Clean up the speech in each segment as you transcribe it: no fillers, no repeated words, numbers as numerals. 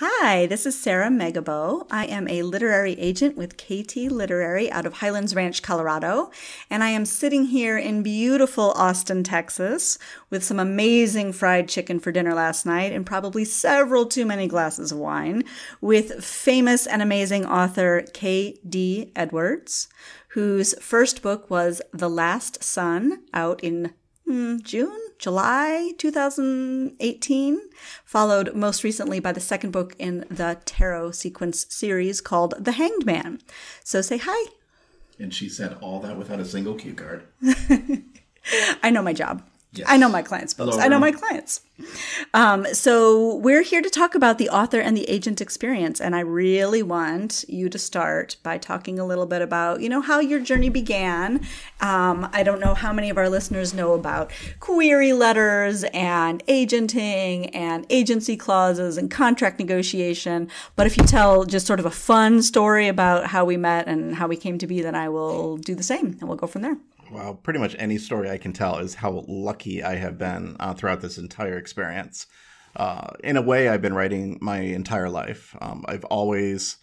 Hi, this is Sara Megibow. I am a literary agent with KT Literary out of Highlands Ranch, Colorado, and I am sitting here in beautiful Austin, Texas, with some amazing fried chicken for dinner last night and probably several too many glasses of wine, with famous and amazing author K.D. Edwards, whose first book was The Last Son, out in July 2018, followed most recently by the second book in the tarot sequence series called The Hanged Man. So say hi. And she said all that without a single cue card. I know my job. Yes. I know my clients' books. I know my clients. So we're here to talk about the author and the agent experience. And I really want you to start by talking a little bit about, how your journey began. I don't know how many of our listeners know about query letters and agenting and agency clauses and contract negotiation. But if you tell just sort of a fun story about how we met and how we came to be, then I will do the same and we'll go from there. Well, pretty much any story I can tell is how lucky I have been throughout this entire experience. In a way, I've been writing my entire life. I've always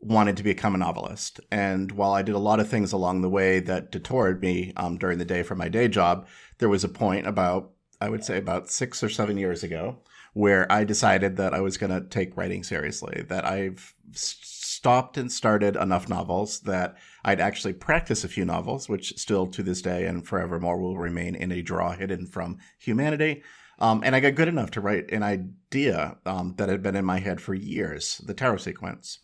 wanted to become a novelist. And while I did a lot of things along the way that detoured me during the day from my day job, there was a point about 6 or 7 years ago where I decided that I was going to take writing seriously, that I've stopped and started enough novels that I'd actually practice a few novels, which still to this day and forevermore will remain in a drawer hidden from humanity. And I got good enough to write an idea that had been in my head for years, the tarot sequence.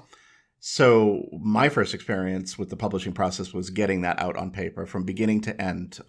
So my first experience with the publishing process was getting that out on paper from beginning to end,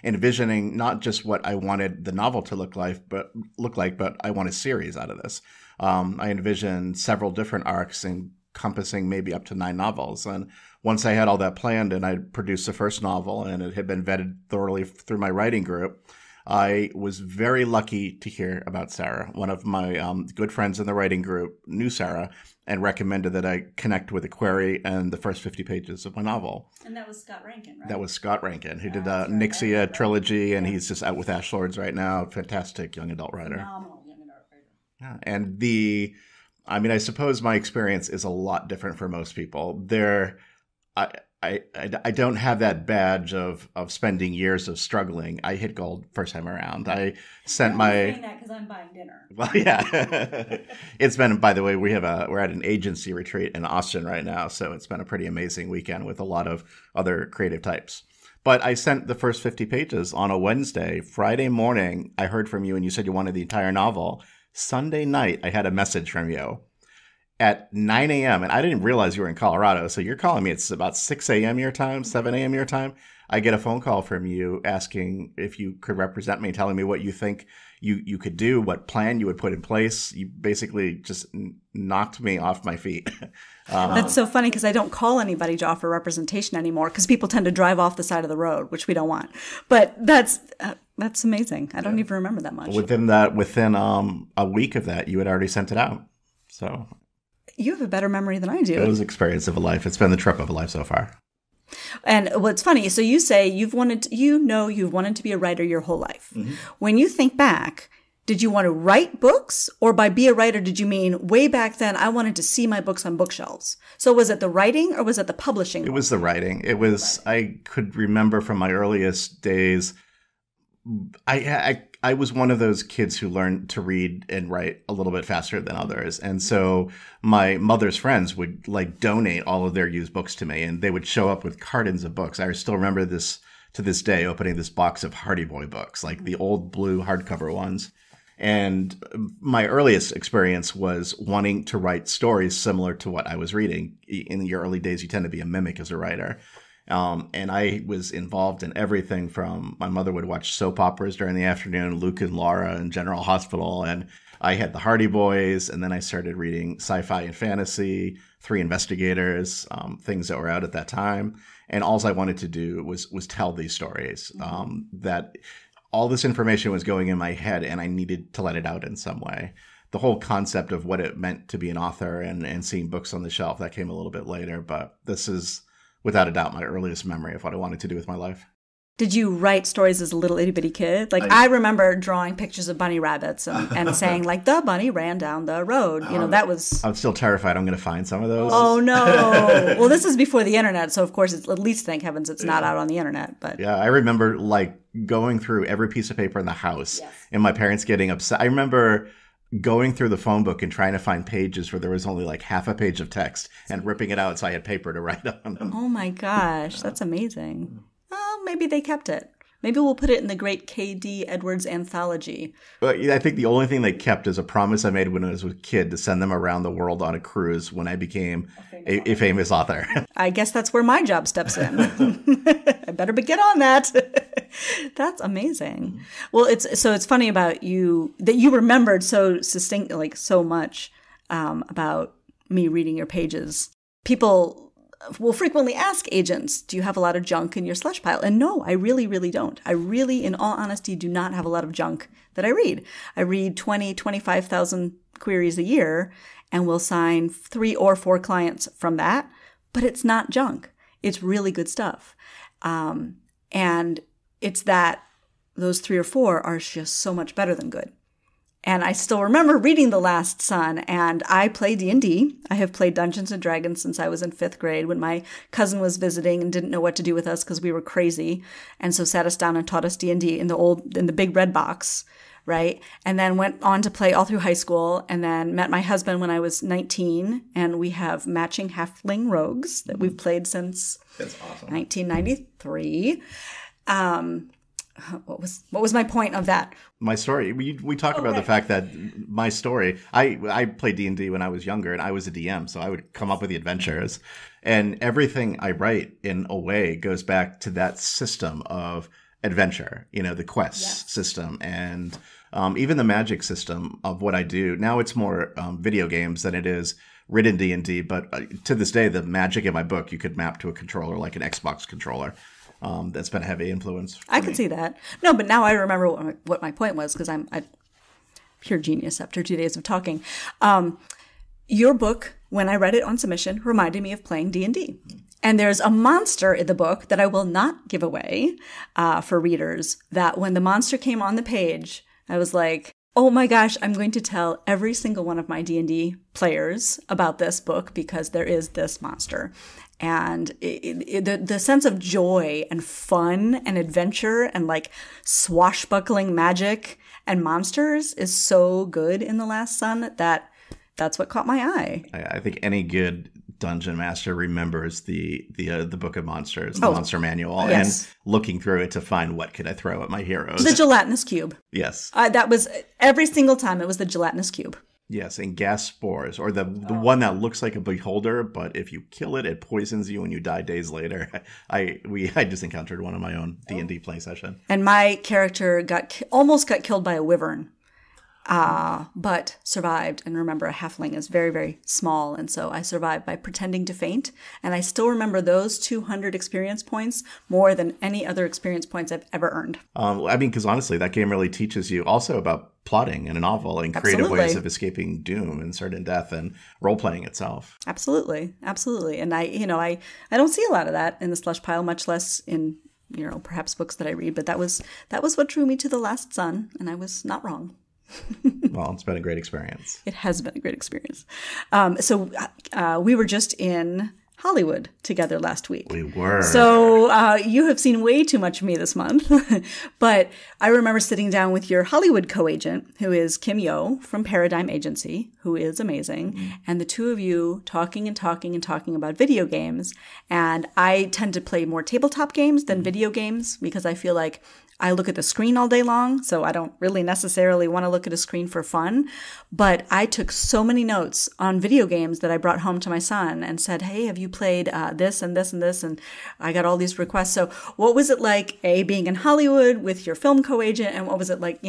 envisioning not just what I wanted the novel to look like, but I want a series out of this. I envisioned several different arcs encompassing maybe up to 9 novels. And once I had all that planned and I produced the first novel and it had been vetted thoroughly through my writing group, I was very lucky to hear about Sara. One of my good friends in the writing group knew Sara and recommended that I connect with a query and the first 50 pages of my novel. And that was Scott Rankin, right? That was Scott Rankin, who did Nixia trilogy, and he's just out with Ash Lords right now. Fantastic young adult writer. Phenomenal young adult writer. Yeah, and I suppose my experience is a lot different for most people. I don't have that badge of spending years of struggling. I hit gold first time around. I sent I'm my saying that because I'm buying dinner. Well, yeah. It's been, by the way, we're at an agency retreat in Austin right now, so it's been a pretty amazing weekend with a lot of other creative types. But I sent the first 50 pages on a Wednesday. Friday morning, I heard from you and you said you wanted the entire novel. Sunday night, I had a message from you at 9 a.m. And I didn't realize you were in Colorado. So you're calling me. It's about 6 a.m. your time, 7 a.m. your time. I get a phone call from you asking if you could represent me, telling me what you think you could do, what plan you would put in place. You basically just knocked me off my feet. That's so funny because I don't call anybody to offer representation anymore because people tend to drive off the side of the road, which we don't want. But that's amazing. I don't even remember that much. Within a week of that, you had already sent it out. So you have a better memory than I do. It was experience of a life. It's been the trip of a life so far. And what's funny, so you say you've wanted to be a writer your whole life. Mm-hmm. When you think back, did you want to write books, or by be a writer, did you mean way back then I wanted to see my books on bookshelves? So was it the writing or was it the publishing? It was the writing. It was, I could remember from my earliest days, I was one of those kids who learned to read and write a little bit faster than others. And so my mother's friends would donate all of their used books to me, and they would show up with cartons of books. I still remember this to this day, opening this box of Hardy Boy books, like the old blue hardcover ones. And my earliest experience was wanting to write stories similar to what I was reading. In your early days, you tend to be a mimic as a writer. And I was involved in everything from my mother would watch soap operas during the afternoon, Luke and Laura and General Hospital. And I had the Hardy Boys. And then I started reading sci-fi and fantasy, Three Investigators, things that were out at that time. And all I wanted to do was tell these stories, that all this information was going in my head and I needed to let it out in some way. The whole concept of what it meant to be an author and seeing books on the shelf, that came a little bit later. But this is, without a doubt, my earliest memory of what I wanted to do with my life. Did you write stories as a little itty bitty kid? Like I remember drawing pictures of bunny rabbits and saying like the bunny ran down the road. That was. I'm still terrified. I'm going to find some of those. Oh no! Well, this is before the internet, so of course, at least thank heavens it's not out on the internet. But yeah, I remember like going through every piece of paper in the house, and my parents getting upset. I remember going through the phone book and trying to find pages where there was only like half a page of text and ripping it out so I had paper to write on them. Oh my gosh, that's amazing. Well, maybe they kept it. Maybe we'll put it in the great K.D. Edwards anthology. Well, I think the only thing they kept is a promise I made when I was a kid to send them around the world on a cruise when I became a famous author. I guess that's where my job steps in. I better get on that. That's amazing. Well, it's funny about you that you remembered so succinct, like so much about me reading your pages. People will frequently ask agents, do you have a lot of junk in your slush pile? And no, I really, really don't. I really, in all honesty, do not have a lot of junk that I read. I read 25,000 queries a year and will sign 3 or 4 clients from that. But it's not junk. It's really good stuff. And it's that those 3 or 4 are just so much better than good. And I still remember reading The Last Son, and I play D&D. I have played Dungeons & Dragons since I was in 5th grade when my cousin was visiting and didn't know what to do with us because we were crazy. And so sat us down and taught us D&D in the big red box, right? And then went on to play all through high school and then met my husband when I was 19. And we have matching halfling rogues that we've played since That's awesome. 1993. What was my point of that? My story. We talk about the fact that my story. I played D&D when I was younger, and I was a DM, so I would come up with the adventures, and everything I write in a way goes back to that system of adventure. The quest system, and even the magic system of what I do. Now it's more video games than it is written D&D, but to this day, the magic in my book you could map to a controller like an Xbox controller. That's been a heavy influence. I can see that. No, but now I remember what my point was because I'm pure genius after 2 days of talking. Your book, when I read it on submission, reminded me of playing D&D. And there's a monster in the book that I will not give away for readers, that when the monster came on the page, I was like, oh my gosh, I'm going to tell every single one of my D&D players about this book because there is this monster. And the sense of joy and fun and adventure and like swashbuckling magic and monsters is so good in The Last Son that's what caught my eye. I think any good dungeon master remembers the Book of Monsters, the Monster Manual, and looking through it to find what could I throw at my heroes. The gelatinous cube. Yes. That was every single time it was the gelatinous cube. Yes, and gas spores, or the one that looks like a beholder, but if you kill it, it poisons you and you die days later. I just encountered one in my own D&D play session. And my character almost got killed by a wyvern, but survived. And remember, a halfling is very, very small, and so I survived by pretending to faint. And I still remember those 200 experience points more than any other experience points I've ever earned. Because honestly, that game really teaches you also about plotting in a novel and creative ways of escaping doom and certain death and role-playing itself. Absolutely. And I don't see a lot of that in the slush pile, much less in, perhaps books that I read, but that was what drew me to The Last Son, and I was not wrong. Well, it's been a great experience. It has been a great experience. So we were just in Hollywood together last week. We were. So you have seen way too much of me this month. But I remember sitting down with your Hollywood co-agent, who is Kim Yo from Paradigm Agency, who is amazing. Mm-hmm. And the two of you talking about video games. And I tend to play more tabletop games than video games because I feel like I look at the screen all day long, so I don't really necessarily want to look at a screen for fun. But I took so many notes on video games that I brought home to my son and said, hey, have you played this and this and this? And I got all these requests. So what was it like, being in Hollywood with your film co-agent? And what was it like,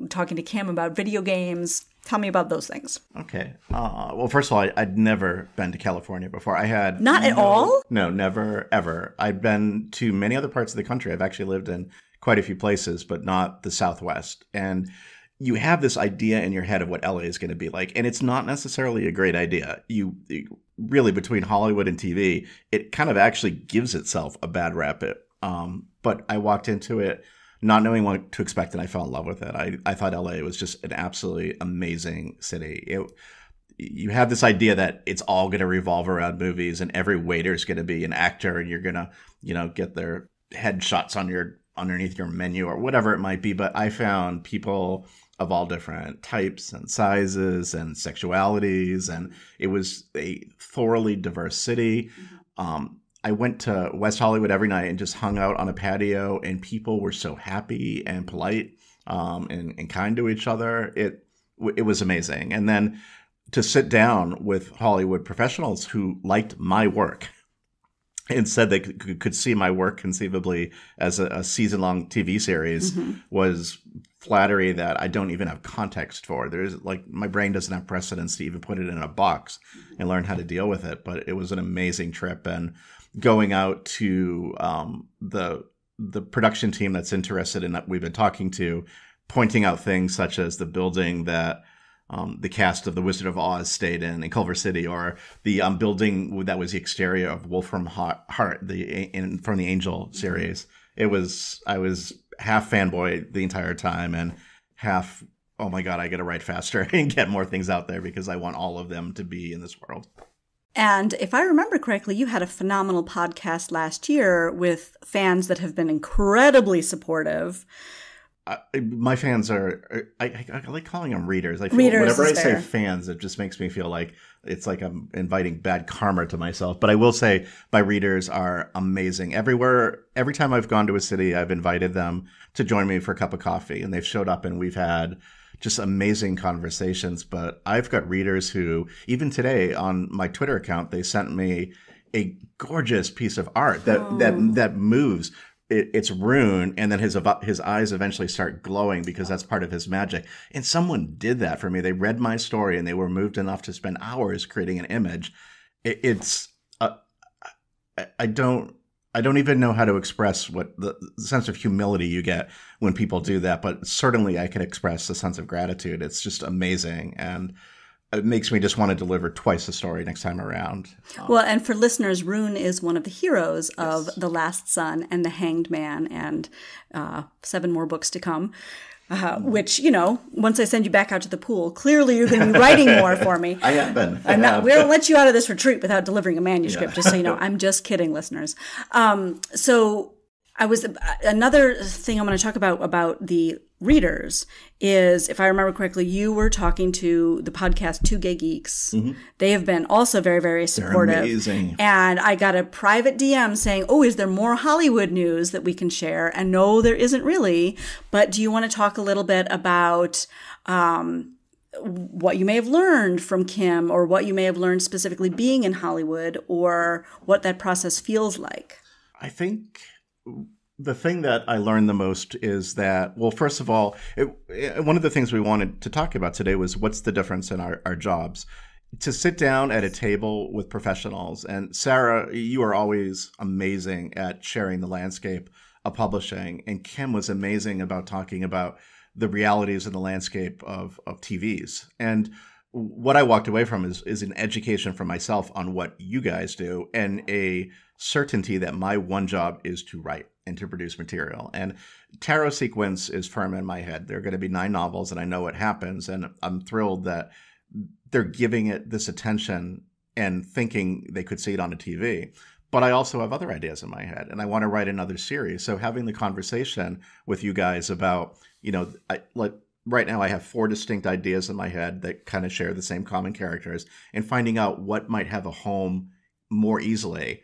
talking to Kim about video games? Tell me about those things. Okay. Well, first of all, I'd never been to California before. I had... Not at all? No, never, ever. I'd been to many other parts of the country. I've actually lived in quite a few places, but not the Southwest. And you have this idea in your head of what LA is going to be like, and it's not necessarily a great idea. You really, between Hollywood and TV, it kind of actually gives itself a bad rap. But I walked into it not knowing what to expect, and I fell in love with it. I thought LA was just an absolutely amazing city. You have this idea that it's all going to revolve around movies, and every waiter is going to be an actor, and you're going to, get their headshots underneath your menu or whatever it might be. But I found people of all different types and sizes and sexualities, and it was a thoroughly diverse city. I went to West Hollywood every night and just hung out on a patio, and people were so happy and polite and kind to each other. It was amazing. And then to sit down with Hollywood professionals who liked my work and said they could see my work conceivably as a season-long TV series was flattery that I don't even have context for. My brain doesn't have precedence to even put it in a box and learn how to deal with it. But it was an amazing trip, and going out to the production team that's interested in that we've been talking to, pointing out things such as the building that the cast of The Wizard of Oz stayed in Culver City, or the building that was the exterior of Wolfram Hart, from the Angel series. I was half fanboy the entire time and half, oh my God, I got to write faster and get more things out there because I want all of them to be in this world. And if I remember correctly, you had a phenomenal podcast last year with fans that have been incredibly supportive. My fans are, I like calling them readers. I feel readers whenever I fair. say fans, it just makes me feel like it's like I'm inviting bad karma to myself. But I will say my readers are amazing. Every time I've gone to a city, I've invited them to join me for a cup of coffee, and they've showed up, and we've had just amazing conversations. But I've got readers who, even today on my Twitter account, they sent me a gorgeous piece of art that moves. It's Rune, and then his eyes eventually start glowing because that's part of his magic. And someone did that for me. They read my story, and they were moved enough to spend hours creating an image. I don't even know how to express what the sense of humility you get when people do that, but certainly I can express a sense of gratitude. It's just amazing, and it makes me just want to deliver twice the story next time around. Well, and for listeners, Rune is one of the heroes of The Last Son and The Hanged Man, and 7 more books to come. Which, once I send you back out to the pool, clearly you're going to be writing more for me. I have been. We don't let you out of this retreat without delivering a manuscript, just so you know. I'm just kidding, listeners. So another thing I'm going to talk about the readers is, if I remember correctly, you were talking to the podcast 2 Gay Geeks. Mm-hmm. They have been also very, very supportive. They're amazing. And I got a private DM saying, is there more Hollywood news that we can share? And no, there isn't really. But do you want to talk a little bit about what you may have learned from Kim, or what you may have learned specifically being in Hollywood, or what that process feels like? I think the thing that I learned the most is that, well, first of all, one of the things we wanted to talk about today was what's the difference in our jobs. To sit down at a table with professionals, and Sara, you are always amazing at sharing the landscape of publishing, and Kim was amazing about talking about the realities of the landscape of TVs. And what I walked away from is an education for myself on what you guys do, and a certainty that my one job is to write and to produce material. And Tarot Sequence is firm in my head. There are going to be 9 novels, and I know what happens. And I'm thrilled that they're giving it this attention and thinking they could see it on a TV. But I also have other ideas in my head, and I want to write another series. So having the conversation with you guys about, right now I have 4 distinct ideas in my head that kind of share the same common characters, and finding out what might have a home more easily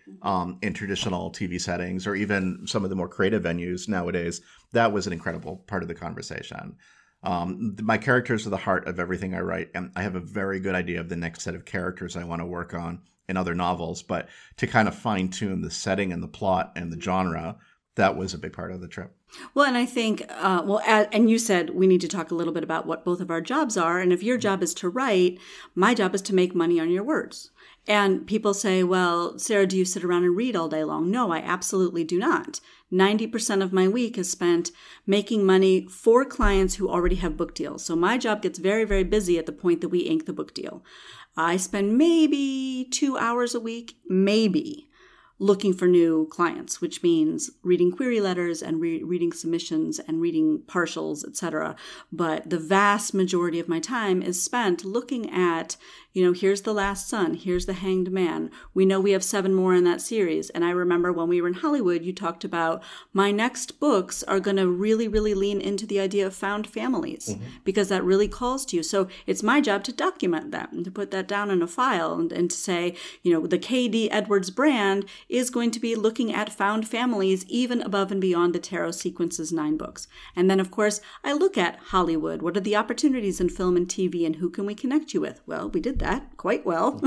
in traditional TV settings, or even some of the more creative venues nowadays. That was an incredible part of the conversation. My characters are the heart of everything I write, and I have a very good idea of the next set of characters I want to work on in other novels. But to kind of fine-tune the setting and the plot and the genre, that was a big part of the trip. Well, and I think, and you said we need to talk a little bit about what both of our jobs are. And if your job is to write, my job is to make money on your words. And people say, well, Sara, do you sit around and read all day long? No, I absolutely do not. 90% of my week is spent making money for clients who already have book deals. So my job gets very, very busy at the point that we ink the book deal. I spend maybe 2 hours a week, maybe, looking for new clients, which means reading query letters and reading submissions and reading partials, etc. But the vast majority of my time is spent looking at, here's The Last Son, here's The Hanged Man. We know we have 7 more in that series. And I remember when we were in Hollywood, you talked about my next books are going to really, really lean into the idea of found families because that really calls to you. So it's my job to document that and to put that down in a file and to say, the K.D. Edwards brand is going to be looking at found families even above and beyond the Tarot Sequences 9 books. And then, of course, I look at Hollywood. What are the opportunities in film and TV and who can we connect you with? Well, we did that quite well.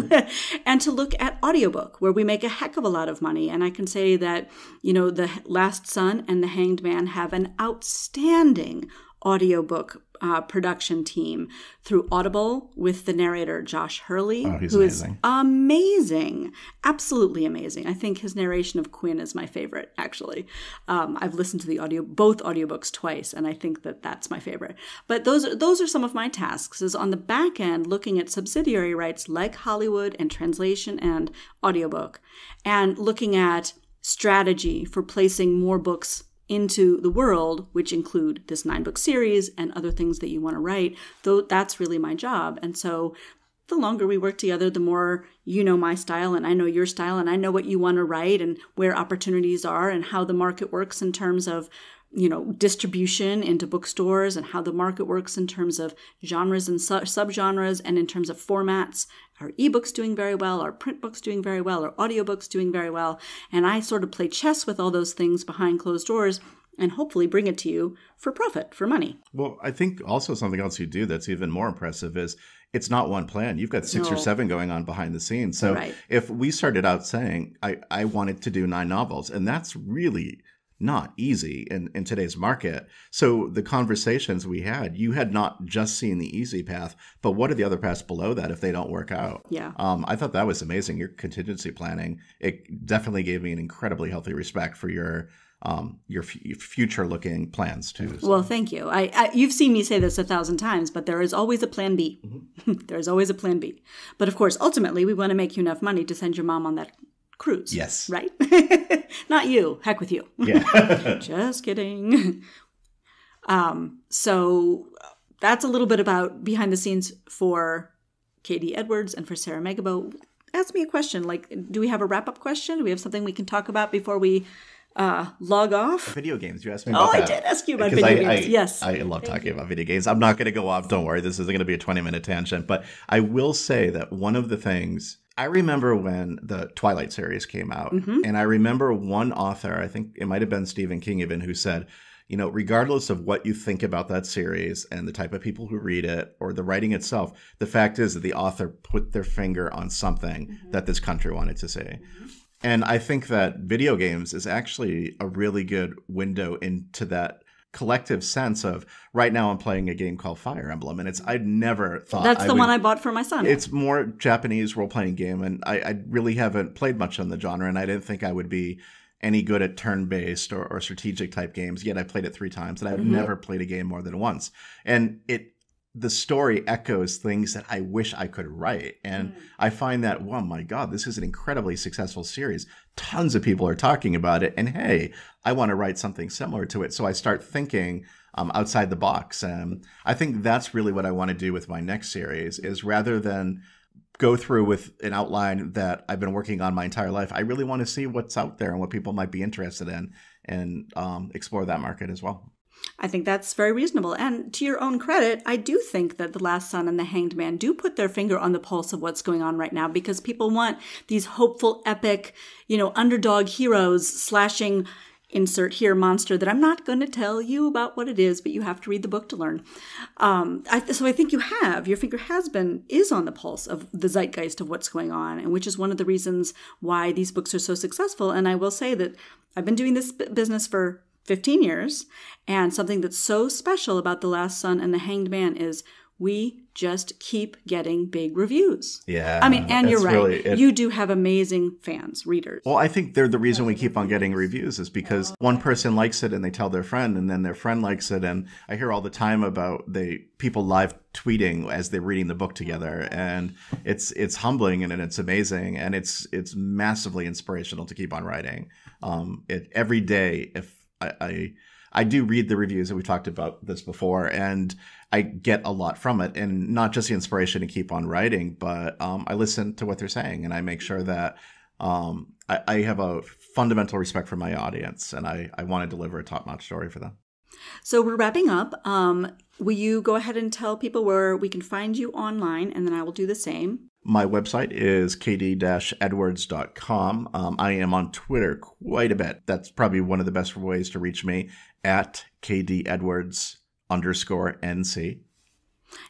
And to look at audiobook, where we make a heck of a lot of money. And I can say that, The Last Son and The Hanged Man have an outstanding audiobook production team through Audible with the narrator Josh Hurley, who's who amazing. is amazing, absolutely amazing. I think his narration of Quinn is my favorite, actually. I've listened to both audiobooks twice, and I think that that's my favorite. But those are some of my tasks, is on the back end looking at subsidiary rights like Hollywood and translation and audiobook, and looking at strategy for placing more books into the world, which include this 9-book series and other things that you want to write, though that's really my job. And so the longer we work together, the more you know my style and I know your style and I know what you want to write and where opportunities are and how the market works in terms of, distribution into bookstores and how the market works in terms of genres and subgenres and in terms of formats. Are ebooks doing very well? Are print books doing very well? Are audiobooks doing very well? And I sort of play chess with all those things behind closed doors and hopefully bring it to you for profit, for money. Well, I think also something else you do that's even more impressive is it's not one plan. You've got 6 or 7 going on behind the scenes. So if we started out saying, I wanted to do 9 novels, and that's really not easy in today's market. So the conversations we had, you had not just seen the easy path, but what are the other paths below that if they don't work out? Yeah. I thought that was amazing. Your contingency planning, it definitely gave me an incredibly healthy respect for your future looking plans too. So. Well, thank you. You've seen me say this 1,000 times, but there is always a plan B. There is always a plan B. But of course, ultimately, we want to make you enough money to send your mom on that cruise. Yes. Right? Not you. Heck with you. Yeah. Just kidding. So that's a little bit about behind the scenes for K.D. Edwards and for Sara Megibow. Ask me a question. Do we have a wrap-up question? Do we have something we can talk about before we log off? Video games. You asked me about that. I did ask you about video games. Yes. I love talking about video games. I'm not going to go off. Don't worry. This isn't going to be a 20-minute tangent. But I will say that one of the things I remember when the Twilight series came out, and I remember one author, I think it might have been Stephen King even, who said, regardless of what you think about that series and the type of people who read it or the writing itself, the fact is that the author put their finger on something that this country wanted to see. And I think that video games is actually a really good window into that collective sense of right now I'm playing a game called Fire Emblem, and I'd never thought that's the one I bought for my son. It's more Japanese role-playing game, and I really haven't played much on the genre, and I didn't think I would be any good at turn-based or strategic type games, yet I played it 3 times, and I've never played a game more than once. And the story echoes things that I wish I could write. And I find that, oh my God, this is an incredibly successful series. Tons of people are talking about it. And hey, I want to write something similar to it. So I start thinking outside the box. And I think that's really what I want to do with my next series is rather than go through with an outline that I've been working on my entire life, I really want to see what's out there and what people might be interested in and explore that market as well. I think that's very reasonable. And to your own credit, I do think that The Last Son and The Hanged Man do put their finger on the pulse of what's going on right now because people want these hopeful, epic, underdog heroes slashing insert here monster that I'm not going to tell you about what it is, but you have to read the book to learn. So I think your finger is on the pulse of the zeitgeist of what's going on, and which is one of the reasons why these books are so successful. And I will say that I've been doing this business for 15 years, and something that's so special about The Last Son and The Hanged Man is we just keep getting big reviews. Yeah. I mean, and you're right. Really you do have amazing fans, readers. Well, I think they're the reason we keep on getting reviews is because one person likes it and they tell their friend, and then their friend likes it. And I hear all the time about people live tweeting as they're reading the book together, and it's humbling and it's amazing, and it's massively inspirational to keep on writing. Every day, if I do read the reviews, and we talked about this before, and I get a lot from it, and not just the inspiration to keep on writing, but I listen to what they're saying, and I make sure that I have a fundamental respect for my audience, and I want to deliver a top-notch story for them. So we're wrapping up. Will you go ahead and tell people where we can find you online, and then I will do the same. My website is kd-edwards.com. I am on Twitter quite a bit. That's probably one of the best ways to reach me, at kdedwards_NC.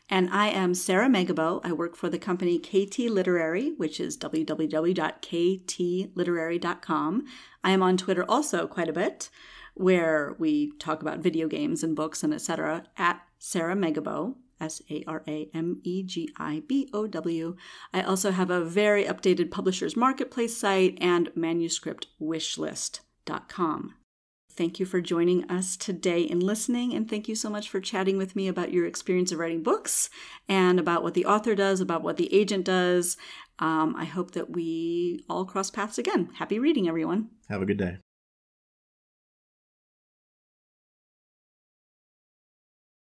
And I am Sara Megibow. I work for the company KT Literary, which is www.ktliterary.com. I am on Twitter also quite a bit, where we talk about video games and books and etc. at Sara Megibow. SaraMegibow. I also have a very updated publisher's marketplace site and manuscriptwishlist.com. Thank you for joining us today and listening, and thank you so much for chatting with me about your experience of writing books and about what the author does, about what the agent does. I hope that we all cross paths again. Happy reading, everyone. Have a good day.